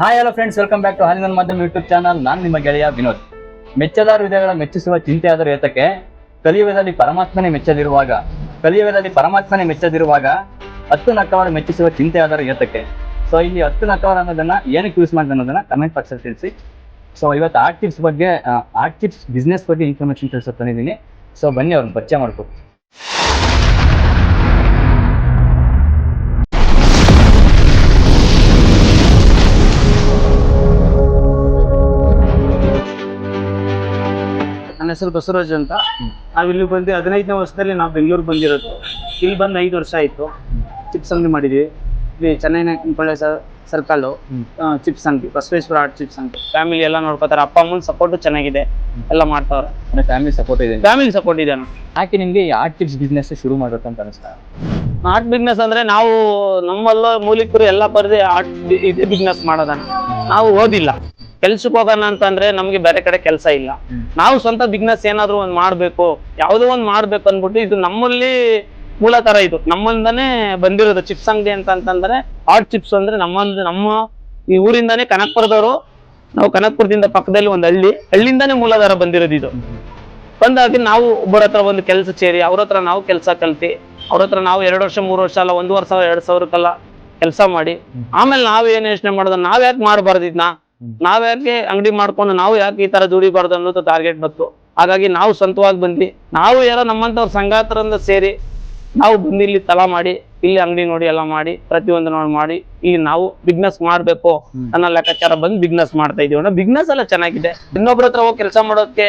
Hi hello friends, welcome back to ಹಾಲಿನ ಮಾಧ್ಯಮ YouTube channel. ನಾನು ನಿಮ್ಮ ಗೆಳೆಯ ವಿನೋದ್. ಮೆಚ್ಚದ ಹೃದಯಗಳ ಮೆಚ್ಚಿಸುವ ಚಿಂತೆಯಾದರೂ ಏತಕ್ಕೆ, ಕಲಿಯುಗದಲ್ಲಿ ಪರಮಾತ್ಮನೇ ಮೆಚ್ಚದಿರುವಾಗ 10 ನಕ್ಕವರು ಮೆಚ್ಚಿಸುವ ಚಿಂತೆಯಾದರೂ ಏತಕ್ಕೆ. ಸೊ ಇಲ್ಲಿ 10 ನಕ್ಕವರು ಅನ್ನೋದನ್ನ ಏನಕ್ಕೆ ಯೂಸ್ ಮಾಡಿದೆ ಅನ್ನೋದನ್ನ ಕಮೆಂಟ್ ಬಾಕ್ಸಲ್ಲಿ ತಿಳಿಸಿ. ಸೊ ಇವತ್ತು ಆರ್ಟ್ ಟಿಪ್ಸ್ ಬಿಸ್ನೆಸ್ ಬಗ್ಗೆ ಇನ್ಫಾರ್ಮೇಶನ್ ತಿಳಿಸುತ್ತಿದ್ದೀನಿ. ಸೊ ಬನ್ನಿ ಅವ್ರನ್ನ ಪರಿಚಯ ಮಾಡ್ಕೊಡ್ತೀನಿ. ನನ್ನ ಹೆಸರು ಬಸವರಾಜ್ ಅಂತ. ನಾವು ಇಲ್ಲಿ ಬಂದು 15ನೇ ವರ್ಷದಲ್ಲಿ ನಾವು ಬೆಂಗಳೂರು ಬಂದಿರೋದು. ಇಲ್ಲಿ ಬಂದು 5 ವರ್ಷ ಆಯಿತು. ಚಿಪ್ಸ್ ಅಂಗಡಿ ಮಾಡಿದ್ವಿ ಇಲ್ಲಿ ಚೆನ್ನೈ ಸರ್ಕಲ್ಲು. ಚಿಪ್ಸ್ ಅಂಗಡಿ ಬಸವೇಶ್ವರ ಆರ್ಟ್ ಚಿಪ್ಸ್ ಅಂಗಡಿ. ಫ್ಯಾಮಿಲಿ ಎಲ್ಲ ನೋಡ್ಕೋತಾರೆ. ಅಪ್ಪ ಅಮ್ಮನ ಸಪೋರ್ಟ್ ಚೆನ್ನಾಗಿದೆ, ಎಲ್ಲ ಮಾಡ್ತಾವ್ರೆ. ಫ್ಯಾಮಿಲಿ ಸಪೋರ್ಟ್ ಇದೆ. ಯಾಕೆ ನಿಮಗೆ ಈ ಆರ್ಟ್ ಟಿಪ್ಸ್ ಬಿಸ್ನೆಸ್ ಶುರು ಮಾಡ್ಬೇಕಂತ ಅನಿಸ್ತಾ? ಆರ್ಟ್ ಬಿಸ್ನೆಸ್ ಅಂದ್ರೆ ನಾವು ನಮ್ಮಲ್ಲ ಮೂಲಿಕರು ಎಲ್ಲ ಬರದೆ ಆರ್ಟ್ ಇದೇ ಬಿಸ್ನೆಸ್ ಮಾಡೋದನ್ನ. ನಾವು ಓದಿಲ್ಲ, ಕೆಲ್ಸಕ್ಕೆ ಹೋಗೋಣ ಅಂತಂದ್ರೆ ನಮ್ಗೆ ಬೇರೆ ಕಡೆ ಕೆಲಸ ಇಲ್ಲ. ನಾವು ಸ್ವಂತ ಬಿಸ್ನೆಸ್ ಏನಾದ್ರು ಒಂದ್ ಮಾಡ್ಬೇಕು, ಯಾವ್ದೋ ಒಂದ್ ಮಾಡ್ಬೇಕು ಅನ್ಬಿಟ್ಟು ಇದು ನಮ್ಮಲ್ಲಿ ಮೂಲ ತರ ಇದು ನಮ್ಮಿಂದಾನೇ ಬಂದಿರೋದು. ಚಿಪ್ಸ್ ಅಂಗಡಿ ಅಂತಂದ್ರೆ ಆರ್ಟ್ ಚಿಪ್ಸ್ ಅಂದ್ರೆ ನಮ್ಮ ಈ ಊರಿಂದಾನೇ ಕನಕಪುರದವರು. ನಾವು ಕನಕಪುರದಿಂದ ಪಕ್ಕದಲ್ಲಿ ಒಂದು ಹಳ್ಳಿಯಿಂದಾನೇ ಮೂಲಾಧಾರ ಬಂದಿರೋದು ಇದು. ಬಂದಾಗಿ ನಾವು ಒಬ್ಬರ ಹತ್ರ ಒಂದು ಕೆಲಸ ಸೇರಿ ಅವ್ರ ಹತ್ರ ನಾವು ಕೆಲಸ ಕಲ್ತಿ, ಅವ್ರ ಹತ್ರ ನಾವು 2 ವರ್ಷ 3 ವರ್ಷ ಅಲ್ಲ 1 ವರ್ಷ 2 ಸಾವಿರಕ್ಕೆಲ್ಲ ಕೆಲಸ ಮಾಡಿ ಆಮೇಲೆ ನಾವ್ ಏನ್ ಯೋಚನೆ ಮಾಡೋದು, ನಾವ್ ಯಾಕೆ ಮಾಡಬಾರ್ದು ಇದನ್ನ, ನಾವ್ ಯಾಕೆ ಅಂಗಡಿ ಮಾಡ್ಕೊಂಡು ನಾವು ಯಾಕೆ ಈ ತರ ದುಡಿಬಾರ್ದು ಅನ್ನೋದು ಟಾರ್ಗೆಟ್ ಬಂತು. ಹಾಗಾಗಿ ನಾವು ಸ್ವಂತವಾಗಿ ಬಂದ್ವಿ. ನಾವು ಯಾರೋ ನಮ್ಮಂತವ್ರ ಸಂಗಾತರಿಂದ ಸೇರಿ ನಾವು ಬಂದು ಇಲ್ಲಿ ತಲಾ ಮಾಡಿ ಇಲ್ಲಿ ಅಂಗಡಿ ನೋಡಿ ಎಲ್ಲ ಮಾಡಿ ಪ್ರತಿಯೊಂದು ನೋಡಿ ಮಾಡಿ ಈಗ ನಾವು ಬಿಸ್ನೆಸ್ ಮಾಡ್ಬೇಕು ಅನ್ನೋ ಲೆಕ್ಕಾಚಾರ ಬಂದು ಬಿಸ್ನೆಸ್ ಮಾಡ್ತಾ ಇದೀವಿ. ಬಿಸ್ನೆಸ್ ಎಲ್ಲ ಚೆನ್ನಾಗಿದೆ. ಇನ್ನೊಬ್ರ ಹತ್ರ ಹೋಗಿ ಕೆಲಸ ಮಾಡೋದಕ್ಕೆ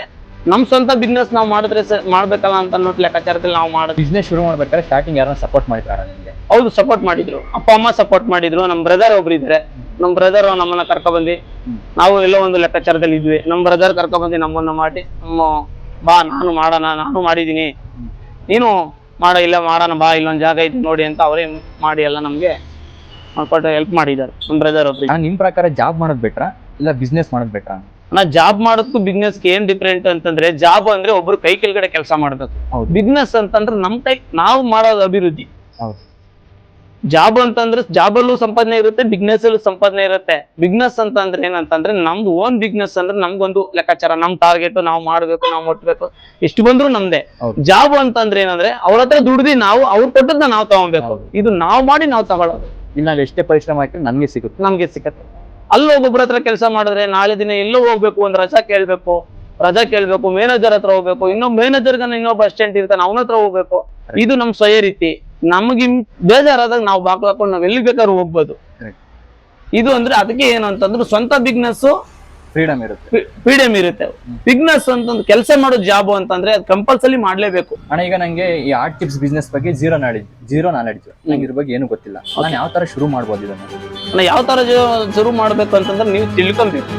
ನಮ್ ಸ್ವಂತ ಬಿಸ್ನೆಸ್ ನಾವು ಮಾಡಿದ್ರೆ ಮಾಡ್ಬೇಕಲ್ಲ ಅಂತ ಅನ್ನೋ ಲೆಕ್ಕಾಚಾರದಲ್ಲಿ ನಾವು ಮಾಡೋದು. ಬಿಸ್ನೆಸ್ ಶುರು ಮಾಡ್ಬೇಕಾದ್ರೆ ಸ್ಟಾರ್ಟಿಂಗ್ ಯಾರನ್ನ ಸಪೋರ್ಟ್ ಮಾಡಿದಾರ ನಿಮಗೆ? ಹೌದು, ಸಪೋರ್ಟ್ ಮಾಡಿದ್ರು. ಅಪ್ಪ ಅಮ್ಮ ಸಪೋರ್ಟ್ ಮಾಡಿದ್ರು. ನಮ್ ಬ್ರದರ್ ಒಬ್ರು ಇದ್ದಾರೆ. ನಮ್ ಬ್ರದರ್ ನಮ್ಮನ್ನ ಕರ್ಕೊಬಂದಿ ನಾವು ಎಲ್ಲೋ ಒಂದು ಲೆಕ್ಕಾಚಾರದಲ್ಲಿ ಇದ್ವಿ. ನಮ್ ಬ್ರದರ್ ಕರ್ಕೊಬಂದಿ ನಮ್ಮನ್ನ ಮಾಡಿ ಬಾ ನಾನು ಮಾಡೋಣ, ನಾನು ಮಾಡಿದೀನಿ, ನೀನು ಇಲ್ಲ ಮಾಡೋಣ ಬಾ, ಇಲ್ಲೊಂದ್ ಜಾಗ ಐತಿ ನೋಡಿ ಅಂತ ಅವರೇ ಮಾಡಿ ಎಲ್ಲ ನಮ್ಗೆ ಮಾಡ್ಕೊಟ್ಟು ಹೆಲ್ಪ್ ಮಾಡಿದ್ದಾರೆ. ನಮ್ ಬ್ರದರ್ ಒಬ್ರು. ನಿಮ್ ಪ್ರಕಾರ ಜಾಬ್ ಮಾಡೋದ್ ಬೆಟ್ರಾ ಇಲ್ಲ ಬಿಸ್ನೆಸ್ ಮಾಡೋದ್ ಬೆಟ್ರಾ? ನಾ ಜಾಬ್ ಮಾಡೋದಕ್ಕೂ ಬಿಸ್ನೆಸ್ಗೆ ಏನ್ ಡಿಫ್ರೆಂಟ್ ಅಂತಂದ್ರೆ, ಜಾಬ್ ಅಂದ್ರೆ ಒಬ್ರು ಕೈ ಕೆಳಗಡೆ ಕೆಲಸ ಮಾಡ್ಬೇಕು. ಬಿಸ್ನೆಸ್ ಅಂತಂದ್ರೆ ನಮ್ ನಾವು ಮಾಡೋದು ಅಭಿವೃದ್ಧಿ. ಜಾಬ್ ಅಂತಂದ್ರೆ ಜಾಬಲ್ಲೂ ಸಂಪಾದನೆ ಇರುತ್ತೆ, ಬಿಸ್ನೆಸ್ ಅಲ್ಲೂ ಸಂಪಾದನೆ ಇರುತ್ತೆ. ಬಿಸ್ನೆಸ್ ಅಂತಂದ್ರೆ ಏನಂತಂದ್ರೆ ನಮ್ದು ಓನ್ ಬಿಸ್ನೆಸ್ ಅಂದ್ರೆ ನಮ್ಗೊಂದು ಲೆಕ್ಕಾಚಾರ, ನಮ್ ಟಾರ್ಗೆಟ್ ನಾವು ಮಾಡ್ಬೇಕು, ನಾವು ಮುಟ್ಬೇಕು, ಎಷ್ಟು ಬಂದ್ರು ನಮ್ದೇ. ಜಾಬ್ ಅಂತಂದ್ರೆ ಏನಂದ್ರೆ ಅವ್ರ ಹತ್ರ ದುಡ್ದಿ ನಾವು ಅವ್ರು ಕೊಟ್ಟದ್ನ ನಾವು ತಗೊಬೇಕು. ಇದು ನಾವು ಮಾಡಿ ನಾವು ತಗೊಳ್ಳೋದು. ಇಲ್ಲಿ ನಾವ್ ಎಷ್ಟೇ ಪರಿಶ್ರಮ ಹಾಕಿ ನಮ್ಗೆ ಸಿಗುತ್ತೆ. ಅಲ್ಲಿ ಒಬ್ಬೊಬ್ರ ಹತ್ರ ಕೆಲಸ ಮಾಡಿದ್ರೆ ನಾಳೆ ದಿನ ಎಲ್ಲೋ ಹೋಗ್ಬೇಕು, ಒಂದ್ ರಜಾ ಕೇಳ್ಬೇಕು, ಮ್ಯಾನೇಜರ್ ಹತ್ರ ಹೋಗ್ಬೇಕು, ಇನ್ನೊಬ್ಬ ಮ್ಯಾನೇಜರ್ಗನ ಇನ್ನೊಬ್ಬ ಅಸಿಸ್ಟೆಂಟ್ ಇರ್ತಾನೆ ಅವನ ಹತ್ರ ಹೋಗ್ಬೇಕು. ಇದು ನಮ್ ಸ್ವಯ ರೀತಿ. ನಮ್ಗೆ ಬೇಜಾರಾದಾಗ ನಾವು ಬಾಕ್ಲು ಹಾಕೊಂಡು ನಾವ್ ಎಲ್ಲಿ ಬೇಕಾದ್ರೂ ಹೋಗ್ಬೋದು. ಇದು ಅಂದ್ರೆ ಅದಕ್ಕೆ ಏನು ಅಂತಂದ್ರೆ ಸ್ವಂತ ಬಿಸ್ನೆಸ್ ಫ್ರೀಡಮ್ ಇರುತ್ತೆ. ಬಿಸ್ನೆಸ್ ಅಂತಂದ್ರೆ ಕೆಲಸ ಮಾಡೋ ಜಾಬ್ ಅಂತಂದ್ರೆ ಅದು ಕಂಪಲ್ಸರಿ ಮಾಡ್ಲೇಬೇಕು. ಅಣ್ಣ, ಈಗ ನಂಗೆ ಈ ಆರ್ಟ್ ಟಿಪ್ಸ್ ಬಿಸ್ನೆಸ್ ಬಗ್ಗೆ ಜೀರೋ ನಾಲೆಡ್ಜ್ ನಂಗೆ ಇದ್ರ ಬಗ್ಗೆ ಏನು ಗೊತ್ತಿಲ್ಲ. ನಾನು ಯಾವ ತರ ಶುರು ಮಾಡ್ಬೋದು ಇದನ್ನ? ಯಾವ ತರ ಶುರು ಮಾಡ್ಬೇಕು ಅಂತಂದ್ರೆ ನೀವು ತಿಳ್ಕೊಬೇಕು.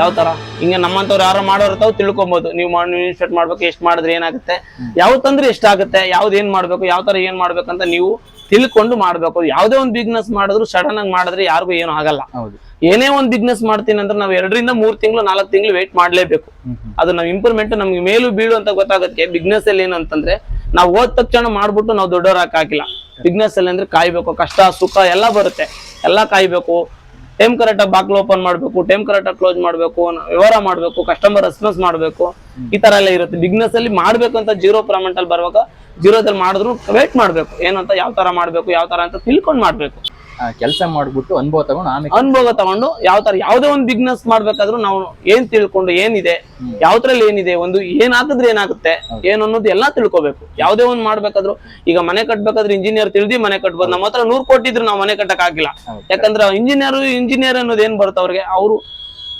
ಯಾವ ತರ ಹಿಂಗೆ ನಮ್ಮಂತವ್ರು ಯಾರು ಮಾಡೋರು ತಾವು ತಿಳ್ಕೊಬಹುದು. ನೀವು ಇನ್ವೆಸ್ಟ್ ಮಾಡ್ಬೇಕು, ಎಷ್ಟು ಮಾಡಿದ್ರೆ ಏನಾಗುತ್ತೆ, ಯಾವ್ದಂದ್ರೆ ಎಷ್ಟಾಗುತ್ತೆ, ಏನ್ ಮಾಡ್ಬೇಕು, ಯಾವ ತರ ಏನ್ ಮಾಡ್ಬೇಕಂತ ನೀವು ತಿಳ್ಕೊಂಡು ಮಾಡ್ಬೇಕು. ಯಾವ್ದೇ ಒಂದು ಬಿಸ್ನೆಸ್ ಮಾಡಿದ್ರು ಸಡನ್ ಆಗಿ ಮಾಡಿದ್ರೆ ಯಾರಿಗೂ ಏನು ಆಗಲ್ಲ. ಏನೇ ಒಂದ್ ಬಿಸ್ನೆಸ್ ಮಾಡ್ತೀನಿ ಅಂದ್ರೆ ನಾವು 2 ರಿಂದ 3 ತಿಂಗಳು 4 ತಿಂಗಳು ವೇಟ್ ಮಾಡ್ಲೇಬೇಕು. ಅದು ನಾವ್ ಇಂಪ್ರೂವ್ಮೆಂಟ್ ನಮ್ಗೆ ಮೇಲೂ ಬೀಳು ಅಂತ ಗೊತ್ತಾಗುತ್ತೆ. ಬಿಸ್ನೆಸ್ ಅಲ್ಲಿ ಏನಂತಂದ್ರೆ ನಾವು ಓದ್ ತಕ್ಷಣ ಮಾಡ್ಬಿಟ್ಟು ನಾವು ದೊಡ್ಡವರಾಗಿಲ್ಲ. ಬಿಸ್ನೆಸ್ ಅಲ್ಲಿ ಅಂದ್ರೆ ಕಾಯ್ಬೇಕು, ಕಷ್ಟ ಸುಖ ಎಲ್ಲ ಬರುತ್ತೆ, ಎಲ್ಲ ಕಾಯ್ಬೇಕು. ಟೈಮ್ ಕರೆಕ್ಟ್ ಆಗಿ ಬಾಕ್ಲು ಓಪನ್ ಮಾಡ್ಬೇಕು, ಟೈಮ್ ಕರೆಕ್ಟ್ ಆಗಿ ಕ್ಲೋಸ್ ಮಾಡ್ಬೇಕು, ವ್ಯವಹಾರ ಮಾಡ್ಬೇಕು, ಕಸ್ಟಮರ್ ರೆಸ್ಪಾನ್ಸ್ ಮಾಡ್ಬೇಕು, ಈ ತರ ಎಲ್ಲ ಇರುತ್ತೆ. ಬಿಸ್ನೆಸ್ ಅಲ್ಲಿ ಮಾಡ್ಬೇಕು ಅಂತ 0% ಅಲ್ಲಿ ಬರ್ಬೇಕು. 0ದಲ್ಲಿ ಮಾಡಿದ್ರು ವೇಟ್ ಮಾಡ್ಬೇಕು. ಏನಂತ ಯಾವ ತರ ಮಾಡ್ಬೇಕು, ಯಾವ ತರ ಅಂತ ತಿಳ್ಕೊಂಡ್ ಮಾಡ್ಬೇಕು. ಕೆಲಸ ಮಾಡ್ಬಿಟ್ಟು ಅನುಭವ ತಗೊಂಡು ಯಾವ ತರ ಯಾವ್ದೇ ಒಂದು ಬಿಸ್ನೆಸ್ ಮಾಡ್ಬೇಕಾದ್ರೂ ನಾವು ಏನ್ ತಿಳ್ಕೊಂಡು ಏನಿದೆ, ಯಾವ್ದ್ರಲ್ಲಿ ಏನಿದೆ, ಒಂದು ಏನ್ ಹಾಕಿದ್ರೆ ಏನಾಗುತ್ತೆ, ಏನ್ ಅನ್ನೋದು ಎಲ್ಲಾ ತಿಳ್ಕೊಬೇಕು. ಯಾವ್ದೇ ಒಂದ್ ಮಾಡ್ಬೇಕಾದ್ರು ಈಗ ಮನೆ ಕಟ್ಬೇಕಾದ್ರೆ ಇಂಜಿನಿಯರ್ ತಿಳಿದಿ ಮನೆ ಕಟ್ಬೋದು. ನಮ್ಮ ಹತ್ರ 100 ಕೋಟಿ ಇದ್ರು ನಾವು ಮನೆ ಕಟ್ಟಕ್ ಆಗಿಲ್ಲ. ಯಾಕಂದ್ರೆ ಇಂಜಿನಿಯರ್ ಅನ್ನೋದು ಏನ್ ಬರುತ್ತೆ ಅವ್ರಿಗೆ, ಅವರು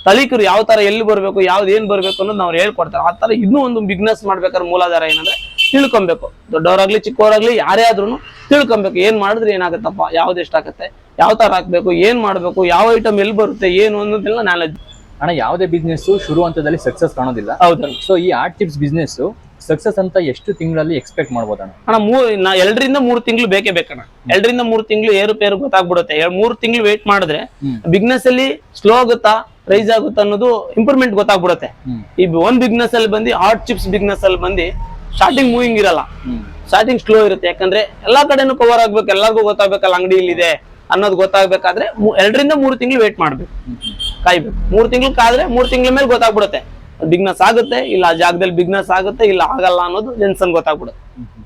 ತಲೀಕರು ಯಾವ ತರ ಎಲ್ಲಿ ಬರ್ಬೇಕು, ಯಾವ್ದು ಏನ್ ಬರ್ಬೇಕು ಅನ್ನೋದು ನಾವು ಹೇಳ್ಕೊಡ್ತಾರೆ. ಆ ತರ ಇನ್ನೂ ಒಂದು ಬಿಸ್ನೆಸ್ ಮಾಡ್ಬೇಕಾದ್ರೆ ಮೂಲಾಧಾರ ಏನಂದ್ರೆ ತಿಳ್ಕೊಬೇಕು. ದೊಡ್ಡವರಾಗ್ಲಿ ಚಿಕ್ಕವರಾಗ್ಲಿ ಯಾರೇ ಆದ್ರೂ ತಿಳ್ಕೊಬೇಕು. ಏನ್ ಮಾಡಿದ್ರೆ ಏನಾಗತ್ತಪ್ಪ, ಯಾವ್ದು ಎಷ್ಟಾಗತ್ತೆ, ಯಾವ ತರ ಹಾಕ್ಬೇಕು, ಏನ್ ಮಾಡ್ಬೇಕು, ಯಾವ ಐಟಮ್ ಎಲ್ಲಿ ಬರುತ್ತೆ, ಏನು ಅನ್ನೋದೆಲ್ಲ ನಾಲೆಜ್. ಅಣ್ಣ, ಯಾವುದೇ ಬಿಸ್ನೆಸ್ ಶುರು ಹಂತದಲ್ಲಿ ಸಕ್ಸಸ್ ಕಾಣೋದಿಲ್ಲ. ಹೌದಾ? ಸೊ ಈ ಆರ್ಟ್ ಟಿಪ್ಸ್ ಬಿಸ್ನೆಸ್ ಸಕ್ಸಸ್ ಅಂತ ಎಷ್ಟು ತಿಂಗಳಲ್ಲಿ ಎಕ್ಸ್ಪೆಕ್ಟ್ ಮಾಡ್ಬೋದಣ್ಣ? ಅಣ್ಣ 2 ರಿಂದ 3 ತಿಂಗಳು ಬೇಕೇ ಬೇಕಣ್ಣ. 2 ರಿಂದ 3 ತಿಂಗಳು ಏರುಪೇರು ಗೊತ್ತಾಗ್ಬಿಡುತ್ತೆ. 3 ತಿಂಗಳು ವೇಟ್ ಮಾಡಿದ್ರೆ ಬಿಸ್ನೆಸ್ ಅಲ್ಲಿ ಸ್ಲೋ ಆಗುತ್ತಾ ರೈಸ್ ಆಗುತ್ತಾ ಅನ್ನೋದು ಇಂಪ್ರೂವ್ಮೆಂಟ್ ಗೊತ್ತಾಗ್ಬಿಡುತ್ತೆ. ಈ ಒಂದ್ ಬಿಸ್ನೆಸ್ ಅಲ್ಲಿ ಬಂದು ಆರ್ಟ್ ಚಿಪ್ಸ್ ಬಿಸ್ನೆಸ್ ಅಲ್ಲಿ ಬಂದು ಸ್ಟಾರ್ಟಿಂಗ್ ಮೂವಿಂಗ್ ಇರಲ್ಲ, ಸ್ಟಾರ್ಟಿಂಗ್ ಸ್ಲೋ ಇರುತ್ತೆ. ಯಾಕಂದ್ರೆ ಎಲ್ಲಾ ಕಡೆನೂ ಕವರ್ ಆಗ್ಬೇಕು, ಎಲ್ಲರಿಗೂ ಗೊತ್ತಾಗ್ಬೇಕಲ್ಲ ಅಂಗಡಿ ಇಲ್ಲಿದೆ, ಅನ್ನೋದು ಗೊತ್ತಾಗ್ಬೇಕಾದ್ರೆ 2 ರಿಂದ 3 ತಿಂಗಳು ವೇಟ್ ಮಾಡ್ಬೇಕು, ಕಾಯ್ಬೇಕು. 3 ತಿಂಗಳು ಕಾದ್ರೆ 3 ತಿಂಗಳ ಮೇಲೆ ಗೊತ್ತಾಗ್ಬಿಡುತ್ತೆ ಬಿಗ್ನೆಸ್ ಆಗುತ್ತೆ ಇಲ್ಲ ಆ ಜಾಗದಲ್ಲಿ ಬಿಗ್ನೆಸ್ ಆಗುತ್ತೆ ಇಲ್ಲ ಆಗಲ್ಲ ಅನ್ನೋದು ಜೆನ್ಸನ್ ಗೊತ್ತಾಗ್ಬಿಡುತ್ತೆ.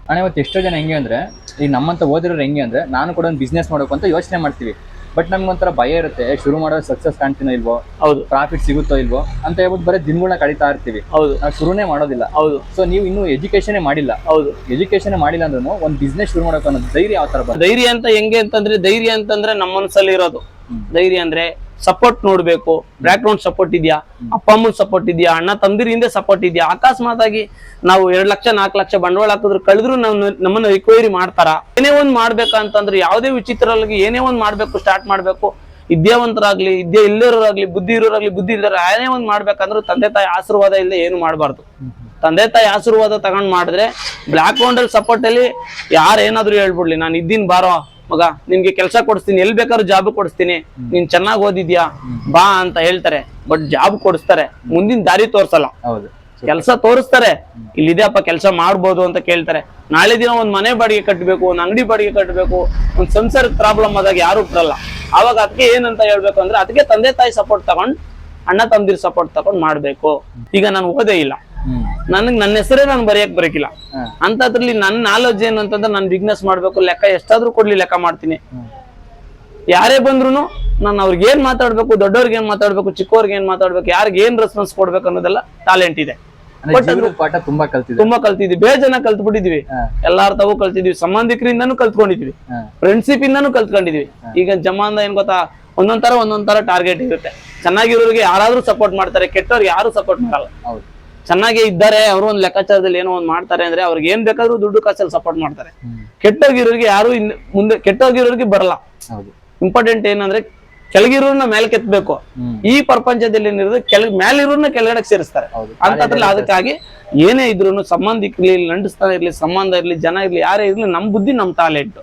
ಅಣ್ಣ ಇವತ್ತು ಎಷ್ಟೋ ಜನ ಹೆಂಗೆ ಅಂದ್ರೆ ಈಗ ನಮ್ಮಂತ ಓದಿರೋರು ಹೆಂಗೆ ಅಂದ್ರೆ ನಾನು ಕೂಡ ಒಂದು ಬಿಸ್ನೆಸ್ ಮಾಡಬೇಕು ಅಂತ ಯೋಚನೆ ಮಾಡ್ತೀವಿ. ಬಟ್ ನಮ್ಗೆ ಒಂಥರ ಭಯ ಇರುತ್ತೆ, ಶುರು ಮಾಡೋದು ಸಕ್ಸಸ್ ಕಾಣ್ತೀನೋ ಇಲ್ವೋ, ಹೌದು, ಪ್ರಾಫಿಟ್ ಸಿಗುತ್ತೋ ಇಲ್ವೋ ಅಂತ ಹೇಳ್ಬಿಟ್ಟು ಬರೀ ದಿನಗಳನ್ನ ಕಳೀತಾ ಇರ್ತೀವಿ. ಹೌದು, ನಾವು ಶುರುನೇ ಮಾಡೋದಿಲ್ಲ. ಹೌದು. ಸೊ ನೀವು ಇನ್ನೂ ಎಜುಕೇಶನ್ ಮಾಡಿಲ್ಲ. ಹೌದು, ಎಜುಕೇಶನ್ ಮಾಡಿಲ್ಲ ಅಂದ್ರೂ ಒಂದು ಬಿಸ್ನೆಸ್ ಶುರು ಮಾಡಬೇಕು ಅನ್ನೋ ಧೈರ್ಯ ಯಾವ ತರ ಬರುತ್ತೆ? ಧೈರ್ಯ ಅಂತ ಹೆಂಗೆ ಅಂತಂದ್ರೆ, ಧೈರ್ಯ ಅಂತಂದ್ರೆ ನಮ್ಮ ಮನಸ್ಸಲ್ಲಿ ಇರೋದು ಧೈರ್ಯ ಅಂದ್ರೆ ಸಪೋರ್ಟ್ ನೋಡ್ಬೇಕು. ಬ್ಯಾಕ್ ಗ್ರೌಂಡ್ ಸಪೋರ್ಟ್ ಇದೆಯಾ, ಅಪ್ಪ ಅಮ್ಮನ ಸಪೋರ್ಟ್ ಇದೆಯಾ, ಅಣ್ಣ ತಂದಿರಿಂದ ಸಪೋರ್ಟ್ ಇದೆಯಾ. ಅಕಸ್ಮಾತ್ ಆಗಿ ನಾವು 2 ಲಕ್ಷ 4 ಲಕ್ಷ ಬಂಡವಾಳ ಹಾಕಿದ್ರು ಕಳೆದ್ರು ನಮ್ಮನ್ನ ರಿಕ್ವೈರಿ ಮಾಡ್ತಾರ. ಏನೇ ಒಂದ್ ಮಾಡ್ಬೇಕಂತಂದ್ರೆ ಯಾವುದೇ ವಿಚಿತ್ರವಾಗಿ ಏನೇ ಒಂದ್ ಮಾಡ್ಬೇಕು, ಸ್ಟಾರ್ಟ್ ಮಾಡ್ಬೇಕು, ವಿದ್ಯಾವಂತರಾಗ್ಲಿ ಇಲ್ಲೋರಾಗ್ಲಿ ಬುದ್ಧಿ ಇರೋರಾಗ್ಲಿ ಬುದ್ಧಿ ಇಲ್ದಾರ ಏನೇ ಒಂದ್ ಮಾಡ್ಬೇಕಂದ್ರೆ ತಂದೆ ತಾಯಿ ಆಶೀರ್ವಾದ ಇಲ್ಲದೆ ಏನು ಮಾಡಬಾರ್ದು. ತಂದೆ ತಾಯಿ ಆಶೀರ್ವಾದ ತಗೊಂಡ್ ಮಾಡಿದ್ರೆ ಬ್ಲಾಕ್ ಗ್ರೌಂಡ್ ಅಲ್ಲಿ ಸಪೋರ್ಟ್ ಅಲ್ಲಿ ಯಾರೇನಾದ್ರು ಹೇಳ್ಬಿಡ್ಲಿ, ನಾನು ಇದ್ದೀನಿ ಬಾರೋ ಮಗ ನಿನ್ಗೆ ಕೆಲಸ ಕೊಡಿಸ್ತೀನಿ, ಎಲ್ಲಿ ಬೇಕಾದ್ರೂ ಜಾಬ್ ಕೊಡಿಸ್ತೀನಿ, ನೀನ್ ಚೆನ್ನಾಗ್ ಓದಿದ್ಯಾ ಬಾ ಅಂತ ಹೇಳ್ತಾರೆ. ಬಟ್ ಜಾಬ್ ಕೊಡಿಸ್ತಾರೆ, ಮುಂದಿನ ದಾರಿ ತೋರ್ಸಲ್ಲ. ಕೆಲಸ ತೋರಿಸ್ತಾರೆ, ಇಲ್ಲಿದೆಯಪ್ಪ ಕೆಲಸ ಮಾಡ್ಬೋದು ಅಂತ ಕೇಳ್ತಾರೆ. ನಾಳೆ ದಿನ ಒಂದ್ ಮನೆ ಬಾಡಿಗೆ ಕಟ್ಟಬೇಕು, ಒಂದ್ ಅಂಗಡಿ ಬಾಡಿಗೆ ಕಟ್ಟಬೇಕು, ಒಂದ್ ಸಂಸಾರದ ಪ್ರಾಬ್ಲಮ್ ಆದಾಗ ಯಾರು ಬರಲ್ಲ. ಆವಾಗ ಅದಕ್ಕೆ ಏನಂತ ಹೇಳ್ಬೇಕು ಅಂದ್ರೆ ಅದಕ್ಕೆ ತಂದೆ ತಾಯಿ ಸಪೋರ್ಟ್ ತಗೊಂಡ್ ಅಣ್ಣ ತಮ್ಮದಿರ ಸಪೋರ್ಟ್ ತಗೊಂಡ್ ಮಾಡ್ಬೇಕು. ಈಗ ನಾನು ಓದೇ ಇಲ್ಲ, ನನ್ನ ಹೆಸರೇ ನಾನು ಬರೆಯಕ್ ಬರಕಿಲ್ಲ ಅಂತದ್ರಲ್ಲಿ ನನ್ನ ನಾಲೆಡ್ಜ್ ಏನು ಅಂತಂದ್ರೆ ನಾನು ಬಿಸ್ನೆಸ್ ಮಾಡ್ಬೇಕು, ಲೆಕ್ಕ ಎಷ್ಟಾದ್ರೂ ಕೊಡ್ಲಿ ಲೆಕ್ಕ ಮಾಡ್ತೀನಿ. ಯಾರೇ ಬಂದ್ರು ನಾನು ಅವ್ರಿಗೆ ಏನ್ ಮಾತಾಡ್ಬೇಕು, ದೊಡ್ಡವ್ರಿಗೆ ಏನ್ ಮಾತಾಡ್ಬೇಕು, ಚಿಕ್ಕವ್ರಿಗೆ ಏನ್ ಮಾತಾಡ್ಬೇಕು, ಯಾರಿಗೆ ಏನ್ ರೆಸ್ಪಾನ್ಸ್ ಕೊಡ್ಬೇಕು ಅನ್ನೋದೆಲ್ಲ ಟ್ಯಾಲೆಂಟ್ ಇದೆ. ಪಾಠ ತುಂಬಾ ಕಲ್ತಿದ್ವಿ, ಬೇಜಾನ ಕಲ್ತ್ಬಿಟ್ಟಿದ್ವಿ, ಎಲ್ಲಾರ ತಾವು ಕಲ್ತಿದ್ವಿ, ಸಂಬಂಧಿಕರಿಂದಾನು ಕಲ್ತ್ಕೊಂಡಿದ್ವಿ, ಫ್ರೆಂಡ್ಶಿಪ್ ಇಂದಾನು ಕಲ್ತ್ಕೊಂಡಿದ್ವಿ. ಈಗ ಜಮಾನ ಏನ್ ಗೊತ್ತಾ, ಒಂದೊಂದ್ ತರ ಟಾರ್ಗೆಟ್ ಇರುತ್ತೆ. ಚೆನ್ನಾಗಿರೋರಿಗೆ ಯಾರಾದ್ರೂ ಸಪೋರ್ಟ್ ಮಾಡ್ತಾರೆ, ಕೆಟ್ಟವ್ರಿಗೆ ಯಾರು ಸಪೋರ್ಟ್ ಮಾಡಲ್ಲ. ಚೆನ್ನಾಗೇ ಇದ್ದಾರೆ ಅವರು ಒಂದ್ ಲೆಕ್ಕಾಚಾರದಲ್ಲಿ ಏನೋ ಒಂದ್ ಮಾಡ್ತಾರೆ ಅಂದ್ರೆ ಅವ್ರಿಗೆ ಏನ್ ಬೇಕಾದ್ರೂ ದುಡ್ಡು ಕಾಸಲ್ಲಿ ಸಪೋರ್ಟ್ ಮಾಡ್ತಾರೆ. ಕೆಟ್ಟೋಗಿರೋರಿಗೆ ಯಾರು ಮುಂದೆ ಕೆಟ್ಟೋಗಿರೋರಿಗೆ ಬರಲ್ಲ. ಇಂಪಾರ್ಟೆಂಟ್ ಏನಂದ್ರೆ ಕೆಳಗಿರೋರ್ನ ಮೇಲೆ ಕೆತ್ತಬೇಕು. ಈ ಪ್ರಪಂಚದಲ್ಲಿ ಏನಿರೋದು ಮೇಲಿರೋರ್ನ ಕೆಳಗಡೆ ಸೇರಿಸ್ತಾರೆ ಅಂತದ್ರಲ್ಲಿ. ಅದಕ್ಕಾಗಿ ಏನೇ ಇದ್ರು ಸಂಬಂಧಿಕರ್ಲಿ, ನಂಡಿಸ್ತಾನೆ ಇರ್ಲಿ, ಸಂಬಂಧ ಇರ್ಲಿ, ಜನ ಇರ್ಲಿ, ಯಾರೇ ಇರ್ಲಿ, ನಮ್ ಬುದ್ಧಿ ನಮ್ ಟ್ಯಾಲೆಂಟ್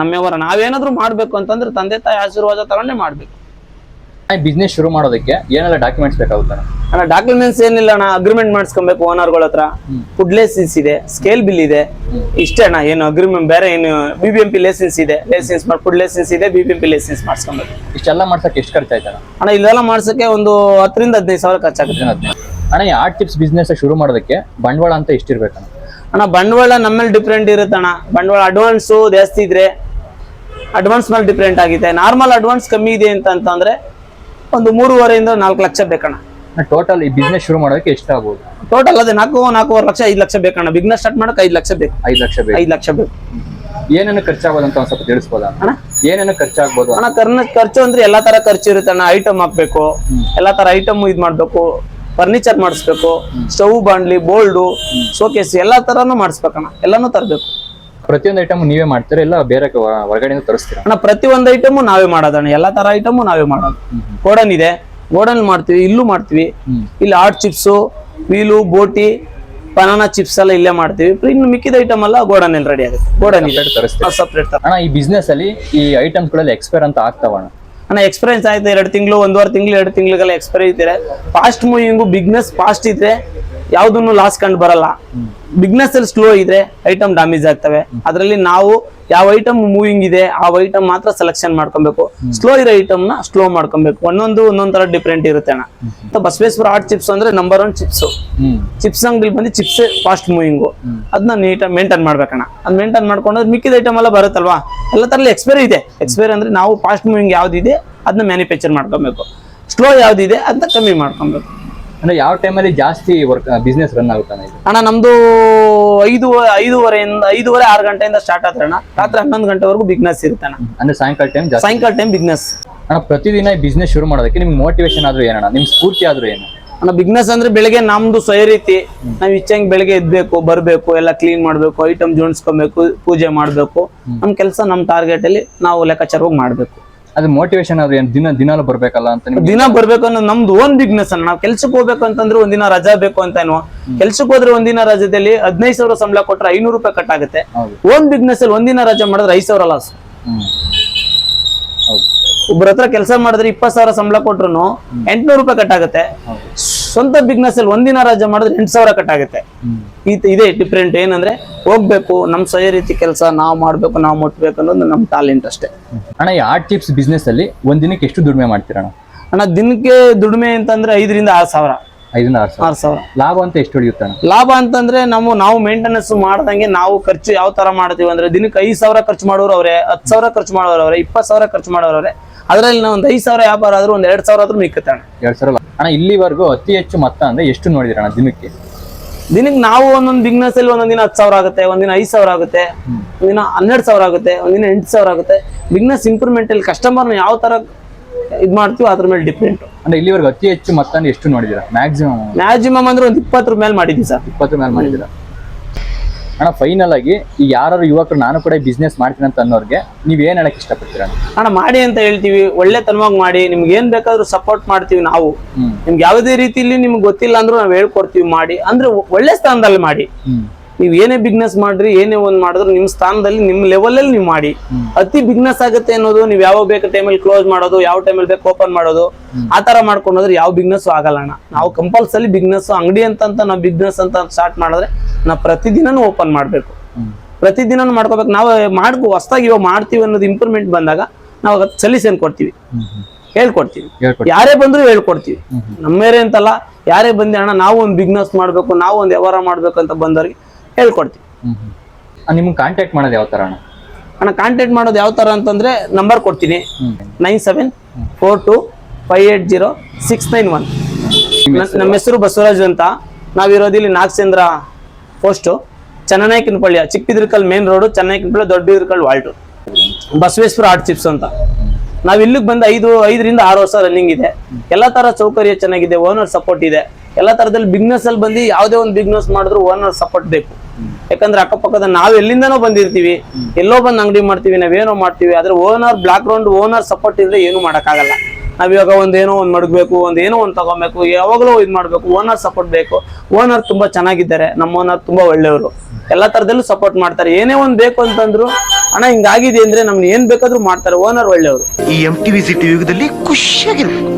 ನಮ್ಮೆವರ ನಾವೇನಾದ್ರೂ ಮಾಡ್ಬೇಕು ಅಂತಂದ್ರೆ ತಂದೆ ತಾಯಿ ಆಶೀರ್ವಾದ ತಗೊಂಡೇ ಮಾಡ್ಬೇಕು. ಬಿಸ್ನೆಸ್ ಶುರು ಮಾಡೋದಕ್ಕೆ ಏನೆಲ್ಲ ಡಾಕ್ಯುಮೆಂಟ್ಸ್ ಬೇಕಾಗುತ್ತೆ ಅಣ್ಣ? ಡಾಕ್ಯುಮೆಂಟ್ಸ್ ಏನಿಲ್ಲ ಅಣ್ಣ, ಅಗ್ರಿಮೆಂಟ್ ಮಾಡಿಸ್ಕೊಬೇಕು ಓನರ್ಗಳ ಹತ್ರ, ಫುಡ್ ಲೈಸೆನ್ಸ್ ಇದೆ, ಸ್ಕೇಲ್ ಬಿಲ್ ಇದೆ, ಇಷ್ಟೇ ಅಣ್ಣ. ಏನು ಅಗ್ರಿಮೆಂಟ್ ಬೇರೆ ಏನು BBMP ಲೈಸೆನ್ಸ್ ಇದೆ, ಫುಡ್ ಲೈಸೆನ್ಸ್ ಇದೆ, BBMP ಲೈಸೆನ್ಸ್ ಮಾಡಿಸ್ಕೊಬೇಕು. ಇಷ್ಟೆಲ್ಲ ಮಾಡ್ಸಕ್ಕೆ ಎಷ್ಟು ಖರ್ಚಾಯ್ತಣ್ಣ? ಅಣ್ಣ ಇದೆಲ್ಲ ಮಾಡ್ಸಕ್ಕೆ ಒಂದು 10 ರಿಂದ 15 ಸಾವಿರ ಖರ್ಚಾಗುತ್ತೆ. ಅಣ್ಣ ಈ ಆರ್ಟ್ ಟಿಪ್ಸ್ ಬಿಸ್ನೆಸ್ ಶುರು ಮಾಡೋದಕ್ಕೆ ಬಂಡವಾಳ ಅಂತ ಎಷ್ಟಿರ್ಬೇಕಣ್ಣ? ಅಣ್ಣ ಬಂಡವಾಳ ನಮ್ಮಲ್ಲಿ ಡಿಫ್ರೆಂಟ್ ಇರುತ್ತೆ ಅಣ್ಣ. ಬಂಡವಾಳ ಅಡ್ವಾನ್ಸ್ ಜಾಸ್ತಿ ಇದ್ರೆ ಅಡ್ವಾನ್ಸ್ ಮೇಲೆ ಡಿಫ್ರೆಂಟ್ ಆಗಿದೆ. ನಾರ್ಮಲ್ ಅಡ್ವಾನ್ಸ್ ಕಮ್ಮಿ ಇದೆ ಅಂತಂದ್ರೆ ಒಂದು 3.5 ರಿಂದ 4 ಲಕ್ಷ ಬೇಕಣ್ಣ. ಟೋಟಲ್ ಈ ಬಿಸ್ನೆಸ್ ಶುರು ಮಾಡೋದಕ್ಕೆ ಎಷ್ಟು ಆಗ್ಬೋದು? ಟೋಟಲ್ ಅದೇ 4.5 ಲಕ್ಷ 5 ಲಕ್ಷ ಬೇಕಣ್ಣ. ಬಿಸ್ನೆಸ್ ಸ್ಟಾರ್ಟ್ ಮಾಡಕ್ಕೆ 5 ಲಕ್ಷ ಬೇಕು. 5 ಲಕ್ಷ ಬೇಕು. ಏನೇನು ಖರ್ಚಾಗೋದು ಅಂತ ಒಂದ್ ಸ್ವಲ್ಪ ತಿಳಿಸ್ಬೋದಾ ಅಣ್ಣ? ಏನೇನು ಖರ್ಚಾಗ್ಬೋದು ಅಣ್ಣ? ಖರ್ಚು ಅಂದ್ರೆ ಎಲ್ಲಾ ತರ ಖರ್ಚು ಇರುತ್ತೆ ಅಣ್ಣ. ಐಟಮ್ ಹಾಕ್ಬೇಕು, ಎಲ್ಲಾ ತರ ಐಟಮ್ ಇದ್ ಮಾಡ್ಬೇಕು, ಫರ್ನಿಚರ್ ಮಾಡಿಸ್ಬೇಕು, ಸ್ಟವ್, ಬಾಂಡ್ಲಿ, ಬೋಲ್ಡು, ಶೋಕೇಸ್ ಎಲ್ಲಾ ತರಾನು ಮಾಡಿಸ್ಬೇಕಣ್ಣ. ಎಲ್ಲಾನು ತರಬೇಕು. ಪ್ರತಿಯೊಂದು ಐಟಮ್ ನೀವೇ ಮಾಡ್ತೀರಾ ಇಲ್ಲ ಬೇರೆ ಹೊರಗಡೆಯಿಂದ ತರಿಸ್ತೀರಾ? ಅಣ್ಣ ಪ್ರತಿಯೊಂದು ಐಟಮ್ ನಾವೇ ಮಾಡೋದಣ್ಣ. ಎಲ್ಲಾ ತರ ಐಟಮ್ ನಾವೇ ಮಾಡೋದು. ಗೋಡನ್ ಇದೆ, ಗೋಡನ್ ಮಾಡ್ತೀವಿ, ಇಲ್ಲೂ ಮಾಡ್ತೀವಿ. ಇಲ್ಲಿ ಆರ್ಟ್ ಚಿಪ್ಸು, ವೀಲು, ಬೋಟಿ, ಬನಾನಾ ಚಿಪ್ಸ್ ಎಲ್ಲ ಇಲ್ಲೇ ಮಾಡ್ತೀವಿ. ಇನ್ನು ಮಿಕ್ಕಿದ ಐಟಮ್ ಎಲ್ಲ ಗೋಡನ್ ಅಲ್ಲಿ ರೆಡಿ ಆಗುತ್ತೆ. Godown separate. ಅಣ್ಣ ಈ ಬಿಸ್ನೆಸ್ ಅಲ್ಲಿ ಈ ಐಟಮ್ಸ್ ಗಳಲ್ಲಿ ಎಕ್ಸ್ಪೈರ್ ಅಂತ ಆಗ್ತಾವಣ್ಣ? ಅಣ್ಣ ಎಕ್ಸ್ಪೀರಿಯನ್ಸ್ ಆಯ್ತು 2 ತಿಂಗಳು, 1.5 ತಿಂಗಳು, 2 ತಿಂಗಳಿಗೆಲ್ಲ ಎಕ್ಸ್ಪೈರ್ ಇದ್ರೆ. ಫಾಸ್ಟ್ ಮೂವಿಂಗು ಬಿಸ್ನೆಸ್ ಫಾಸ್ಟ್ ಇದ್ರೆ ಯಾವ್ದನ್ನು ಲಾಸ್ ಕಂಡು ಬರಲ್ಲ. ಬಿಸ್ನೆಸ್ ಅಲ್ಲಿ ಸ್ಲೋ ಇದ್ರೆ ಐಟಮ್ ಡ್ಯಾಮೇಜ್ ಆಗ್ತವೆ. ಅದರಲ್ಲಿ ನಾವು ಯಾವ ಐಟಮ್ ಮೂವಿಂಗ್ ಇದೆ ಆ ಐಟಮ್ ಮಾತ್ರ ಸೆಲೆಕ್ಷನ್ ಮಾಡ್ಕೊಬೇಕು. ಸ್ಲೋ ಇರೋ ಐಟಮ್ ನ ಸ್ಲೋ ಮಾಡ್ಕೊಬೇಕು. ಒಂದೊಂದು ತರ ಡಿಫ್ರೆಂಟ್ ಇರುತ್ತೆ ಅಣ್ಣ. ಬಸವೇಶ್ವರ ಆರ್ಟ್ ಚಿಪ್ಸ್ ಅಂದ್ರೆ ನಂಬರ್ 1 ಚಿಪ್ಸ್ ಅಂಗಡಿ ಬಂದು ಚಿಪ್ಸ್ ಫಾಸ್ಟ್ ಮೂವಿಂಗು, ಅದನ್ನ ನೀಟಾಗಿ ಮೇಂಟೈನ್ ಮಾಡ್ಬೇಕಣ್ಣ. ಅದ್ ಮೇಂಟೈನ್ ಮಾಡ್ಕೊಂಡ್ರೆ ಮಿಕ್ಕಿದ ಐಟಮ್ ಎಲ್ಲ ಬರುತ್ತಲ್ವಾ, ಎಲ್ಲ ತರಲ್ಲಿ ಎಕ್ಸ್ಪೈರಿ ಇದೆ. ಎಕ್ಸ್ಪೈರಿ ಅಂದ್ರೆ ನಾವು ಫಾಸ್ಟ್ ಮೂವಿಂಗ್ ಯಾವ್ದಿದೆ ಅದನ್ನ ಮ್ಯಾನುಫ್ಯಾಕ್ಚರ್ ಮಾಡ್ಕೊಬೇಕು, ಸ್ಲೋ ಯಾವ್ದಿದೆ ಅದನ್ನ ಕಮ್ಮಿ ಮಾಡ್ಕೊಬೇಕು. ಅಂದ್ರೆ ಯಾವ ಟೈಮಲ್ಲಿ ಜಾಸ್ತಿ ಬಿಸ್ನೆಸ್ ರನ್ ಆಗುತ್ತೆ ಅಣ್ಣ? ನಮ್ದು 5:30 6 ಗಂಟೆಯಿಂದ ಸ್ಟಾರ್ಟ್ ಆದ್ರೆ ಅಣ್ಣ ರಾತ್ರಿ 11 ಗಂಟೆವರೆಗೂ ಬಿಸ್ನೆಸ್ ಇರುತ್ತೆ ಅಣ್ಣ. ಅಂದ್ರೆ ಸಾಯಂಕಾಲ ಟೈಮ್ ಬಿಸ್ನೆಸ್ ಅಣ್ಣ. ಪ್ರತಿದಿನ ಬಿಸ್ನೆಸ್ ಶುರು ಮಾಡೋದಕ್ಕೆ ನಿಮ್ಗೆ ಮೋಟಿವೇಶನ್ ಆದ್ರೂ ಏನಣ್ಣ? ನಿಮ್ ಸ್ಫೂರ್ತಿ ಆದ್ರೂ ಏನು ಅಣ್ಣ? ಬಿಸ್ನೆಸ್ ಅಂದ್ರೆ ಬೆಳಿಗ್ಗೆ ನಮ್ದು ಸ್ವಯ ರೀತಿ ನಾವ್ ಇಚ್ಚಂಗ್ ಬೆಳಿಗ್ಗೆ ಎದ್ಬೇಕು, ಬರ್ಬೇಕು, ಎಲ್ಲ ಕ್ಲೀನ್ ಮಾಡ್ಬೇಕು, ಐಟಮ್ ಜೋಡಿಸ್ಕೊಬೇಕು, ಪೂಜೆ ಮಾಡ್ಬೇಕು. ನಮ್ ಕೆಲಸ ನಮ್ ಟಾರ್ಗೆಟ್ ಅಲ್ಲಿ ನಾವು ಲೆಕ್ಕಾಚಾರವಾಗಿ ಮಾಡ್ಬೇಕು. ಅದು ಮೋಟಿವೇಶನ್ ಆದ್ರೆ ದಿನಾಲು ಬರ್ಬೇಕಲ್ಲ ಅಂತ? ದಿನ ಬರ್ಬೇಕು ಅನ್ನೋದು ನಮ್ದು ಓನ್ ಬಿಸ್ನೆಸ್ ಅನ್ನ. ನಾವು ಕೆಲ್ಸಕ್ಕೆ ಹೋಗ್ಬೇಕು ಅಂತಂದ್ರೆ ಒಂದಿನ ರಜಾ ಬೇಕು ಅಂತ ಏನೋ. ಕೆಲ್ಸಕ್ಕೆ ಹೋದ್ರೆ ಒಂದಿನ ರಜದಲ್ಲಿ 15,000 ಸಂಬಳ ಕೊಟ್ರೆ 500 ರೂಪಾಯಿ ಕಟ್ ಆಗುತ್ತೆ. ಓನ್ ಬಿಸ್ನೆಸ್ ಅಲ್ಲಿ ಒಂದಿನ ರಜಾ ಮಾಡಿದ್ರೆ 5,000 ಲಾಸ್. ಒಬ್ಬರ ಹತ್ರ ಕೆಲಸ ಮಾಡಿದ್ರೆ 20,000 ಸಂಬಳ ಕೊಟ್ರು 800 ರೂಪಾಯಿ ಕಟ್ ಆಗುತ್ತೆ. ಸ್ವಂತ ಬಿಸ್ನೆಸ್ ಅಲ್ಲಿ ಒಂದಿನ ರಜೆ ಮಾಡಿದ್ರೆ 8,000 ಕಟ್ ಆಗುತ್ತೆ. ಇದೆ ಡಿಫ್ರೆಂಟ್ ಏನಂದ್ರೆ ಹೋಗ್ಬೇಕು ನಮ್ ಸ್ವಯ ರೀತಿ ಕೆಲಸ ನಾವು ಮಾಡ್ಬೇಕು, ನಾವು ಮುಟ್ಬೇಕು ಅನ್ನೋದು ನಮ್ ಟ್ಯಾಲೆಂಟ್ ಅಷ್ಟೇ. ಅಣ್ಣ ಈ ಆರ್ಟ್ ಚಿಪ್ಸ್ ಬಿಸ್ನೆಸ್ ಅಲ್ಲಿ ಒಂದ್ ದಿನಕ್ಕೆ ಎಷ್ಟು ದುಡಿಮೆ ಮಾಡ್ತೀರಣ್ಣ? ಅಣ್ಣ ದಿನಕ್ಕೆ ದುಡಿಮೆ ಅಂತಂದ್ರೆ 5,000 ರಿಂದ 6,000. 5,000 ರಿಂದ 6,000. ಲಾಭ ಅಂತ ಎಷ್ಟು ಹೊಡಿಯುತ್ತೆ ಅಣ್ಣ? ಲಾಭ ಅಂತಂದ್ರೆ ನಾವು ಮೇಂಟೆನೆನ್ಸ್ ಮಾಡ್ದಂಗೆ ನಾವು ಖರ್ಚು ಯಾವ ತರ ಮಾಡ್ತೀವಿ ಅಂದ್ರೆ ದಿನಕ್ಕೆ 5,000 ಖರ್ಚು ಮಾಡೋರು ಅವ್ರೆ, 10,000 ಖರ್ಚು ಮಾಡೋರು ಅವ್ರೆ, 20,000 ಖರ್ಚು ಮಾಡೋರವ್ರೆ. ಅದ್ರಲ್ಲಿ ನಾವು ಒಂದು 5,000 ವ್ಯಾಪಾರ ಆದ್ರೂ ಒಂದು 2,000 ಆದ್ರೂ ಮಿಕ್ಕತ್ತೆ ಅಣ್ಣ. 2,000. ಅಣ್ಣ ಇಲ್ಲಿವರೆಗೂ ಅತಿ ಹೆಚ್ಚು ಮೊತ್ತ ಅಂದ್ರೆ ಎಷ್ಟು ನೋಡಿದಿರಣ್ಣ ದಿನಕ್ಕೆ? ನಾವು ಒಂದೊಂದು ಬಿಸ್ನೆಸ್ ಅಲ್ಲಿ ಒಂದೊಂದಿನ 10,000 ಆಗುತ್ತೆ, ಒಂದಿನ 5,000 ಆಗುತ್ತೆ, ಒಂದಿನ 12,000 ಆಗುತ್ತೆ, ಒಂದಿನ 8,000 ಆಗುತ್ತೆ. ಬಿಸ್ನೆಸ್ ಇಂಪ್ರೂವ್ಮೆಂಟ್ ಅಲ್ಲಿ ಕಸ್ಟಮರ್ನ ಯಾವ ತರ ಇದ್ ಮಾಡ್ತೀವಿ ಅದ್ರ ಮೇಲೆ ಡಿಪೆಂಡ್. ಅಂದ್ರೆ ಇಲ್ಲಿವರೆಗೂ ಅತಿ ಹೆಚ್ಚು ಮೊತ್ತ ಅಂದ್ರೆ ಎಷ್ಟು ನೋಡಿದಿರಾ? ಮ್ಯಾಕ್ಸಿಮಮ್ ಅಂದ್ರೆ ಒಂದು 20 ಮೇಲೆ ಮಾಡಿದ್ವಿ ಸರ್. 20 ಮೇಲೆ ಮಾಡಿದಿರಾ? ಅಣ್ಣ ಫೈನಲ್ ಆಗಿ ಈಗ ಯಾರು ಯುವಕರು ನಾನು ಕೂಡ ಬಿಸ್ನೆಸ್ ಮಾಡ್ತೀನಿ ಅಂತ ಅನ್ನೋರ್ಗೆ ನೀವ್ ಏನ್ ಹೇಳಕ್ ಇಷ್ಟಪಡ್ತೀರಾ? ಅಣ್ಣ ಮಾಡಿ ಅಂತ ಹೇಳ್ತೀವಿ, ಒಳ್ಳೆ ತನವಾಗಿ ಮಾಡಿ, ನಿಮ್ಗೆ ಏನ್ ಬೇಕಾದ್ರೂ ಸಪೋರ್ಟ್ ಮಾಡ್ತೀವಿ ನಾವು. ನಿಮ್ಗೆ ಯಾವುದೇ ರೀತಿಲಿ ನಿಮ್ಗೆ ಗೊತ್ತಿಲ್ಲ ಅಂದ್ರೂ ನಾವ್ ಹೇಳ್ಕೊಡ್ತೀವಿ ಮಾಡಿ, ಅಂದ್ರೆ ಒಳ್ಳೆ ಸ್ಥಾನದಲ್ಲಿ ಮಾಡಿ. ನೀವ್ ಏನೇ ಬಿಸ್ನೆಸ್ ಮಾಡ್ರಿ, ಏನೇ ಒಂದ್ ಮಾಡಿದ್ರು ನಿಮ್ ಸ್ಥಾನದಲ್ಲಿ ನಿಮ್ ಲೆವೆಲ್ ಅಲ್ಲಿ ನೀವು ಮಾಡಿ. ಅತಿ ಬಿಸ್ನೆಸ್ ಆಗುತ್ತೆ ಅನ್ನೋದು ನೀವ್ ಯಾವಾಗ ಬೇಕು ಟೈಮಲ್ಲಿ ಕ್ಲೋಸ್ ಮಾಡೋದು, ಯಾವ ಟೈಮಲ್ಲಿ ಬೇಕು ಓಪನ್ ಮಾಡೋದು, ಆ ತರ ಮಾಡ್ಕೊಂಡ್ರೆ ಯಾವ ಬಿಸ್ನೆಸ್ ಆಗಲ್ಲ ಅಣ್ಣ. ನಾವು ಕಂಪಲ್ಸರಿ ಬಿಸ್ನೆಸ್ ಅಂಗಡಿ ಅಂತ ನಾವು ಬಿಸ್ನೆಸ್ ಅಂತ ಸ್ಟಾರ್ಟ್ ಮಾಡಿದ್ರೆ ನಾವು ಪ್ರತಿದಿನನೂ ಓಪನ್ ಮಾಡ್ಬೇಕು, ಪ್ರತಿದಿನನೂ ಮಾಡ್ಕೋಬೇಕು. ನಾವು ಹೊಸದಾಗಿ ಇವಾಗ ಮಾಡ್ತೀವಿ ಅನ್ನೋದು ಇಂಪ್ರೂವ್ಮೆಂಟ್ ಬಂದಾಗ ನಾವು ಸೊಲ್ಯೂಷನ್ ಕೊಡ್ತೀವಿ, ಹೇಳ್ಕೊಡ್ತೀವಿ. ಯಾರೇ ಬಂದ್ರು ಹೇಳ್ಕೊಡ್ತೀವಿ. ನಮ್ಮೇರೆ ಅಂತಲ್ಲ, ಯಾರೇ ಬಂದಿ ಅಣ್ಣ ನಾವು ಒಂದು ಬಿಸ್ನೆಸ್ ಮಾಡ್ಬೇಕು, ನಾವು ಒಂದು ವ್ಯವಹಾರ ಮಾಡ್ಬೇಕು ಅಂತ ಬಂದವ್ರಿಗೆ ಹೇಳ್ಕೊಡ್ತೀವಿ. ನಿಮ್ಗೆ ಕಾಂಟ್ಯಾಕ್ಟ್ ಮಾಡೋದು ಯಾವ ತರ ಅಣ್ಣ? ಕಾಂಟ್ಯಾಕ್ಟ್ ಮಾಡೋದು ಯಾವ ತರ ಅಂತಂದ್ರೆ ನಂಬರ್ ಕೊಡ್ತೀನಿ, 9742580691. ನಮ್ಮ ಹೆಸರು ಬಸವರಾಜ್ ಅಂತ. ನಾವಿರೋದಿಲ್ಲಿ ನಾಗಚಂದ್ರ ಪೋಸ್ಟು, ಚನ್ನನಾಯಕನಪಳ್ಳಿ, ಚಿಕ್ಕಬಿದ್ರಕಲ್ ಮೇನ್ ರೋಡು, ಚನ್ನನಾಯಕನಪಳ್ಳಿ, ದೊಡ್ಡ ಬಿದ್ರಕಲ್ ವಾಲ್ಟು, ಬಸವೇಶ್ವರ ಆರ್ಟ್ ಚಿಪ್ಸ್ ಅಂತ. ನಾವ್ ಇಲ್ಲಿಗೆ ಬಂದು 5 ರಿಂದ 6 ವರ್ಷ ರನ್ನಿಂಗ್ ಇದೆ. ಎಲ್ಲಾ ತರ ಸೌಕರ್ಯ ಚೆನ್ನಾಗಿದೆ, ಓನರ್ ಸಪೋರ್ಟ್ ಇದೆ. ಎಲ್ಲಾ ತರದಲ್ಲಿ ಬಿಸ್ನೆಸ್ ಅಲ್ಲಿ ಬಂದು ಯಾವುದೇ ಒಂದು ಬಿಸ್ನೆಸ್ ಮಾಡಿದ್ರು ಓನರ್ ಸಪೋರ್ಟ್ ಬೇಕು. ಯಾಕಂದ್ರೆ ಅಕ್ಕಪಕ್ಕದ ನಾವ್ ಎಲ್ಲಿಂದನೋ ಬಂದಿರ್ತೀವಿ, ಎಲ್ಲೋ ಬಂದು ಅಂಗಡಿ ಮಾಡ್ತೀವಿ, ನಾವೇನೋ ಮಾಡ್ತೀವಿ. ಆದ್ರೆ owner background owner support ಇದ್ರೆ ಏನು ಮಾಡಕ್ಕಾಗಲ್ಲ. ನಾವಿವಾಗ ಒಂದೇನೋ ಒಂದ್ ಮಡಗ್ಬೇಕು, ಒಂದೇನೋ ಒಂದ್ ತಗೋಬೇಕು, ಯಾವಾಗಲೂ ಇದ್ ಮಾಡ್ಬೇಕು, ಓನರ್ ಸಪೋರ್ಟ್ ಬೇಕು. ಓನರ್ ತುಂಬಾ ಚೆನ್ನಾಗಿದ್ದಾರೆ, ನಮ್ಮ ಓನರ್ ತುಂಬಾ ಒಳ್ಳೆಯವರು, ಎಲ್ಲಾ ತರದಲ್ಲೂ ಸಪೋರ್ಟ್ ಮಾಡ್ತಾರೆ. ಏನೇ ಒಂದ್ ಬೇಕು ಅಂತಂದ್ರು ಅಣ್ಣ ಹಿಂಗಾಗಿದೆ ಅಂದ್ರೆ ನಮ್ಗೆ ಏನ್ ಬೇಕಾದ್ರೂ ಮಾಡ್ತಾರೆ. ಓನರ್ ಒಳ್ಳೆಯವರು. ಈ MTV ಸಿಟಿ ಯುಗದಲ್ಲಿ ಖುಷಿಯಾಗಿರ್ಬೇಕು.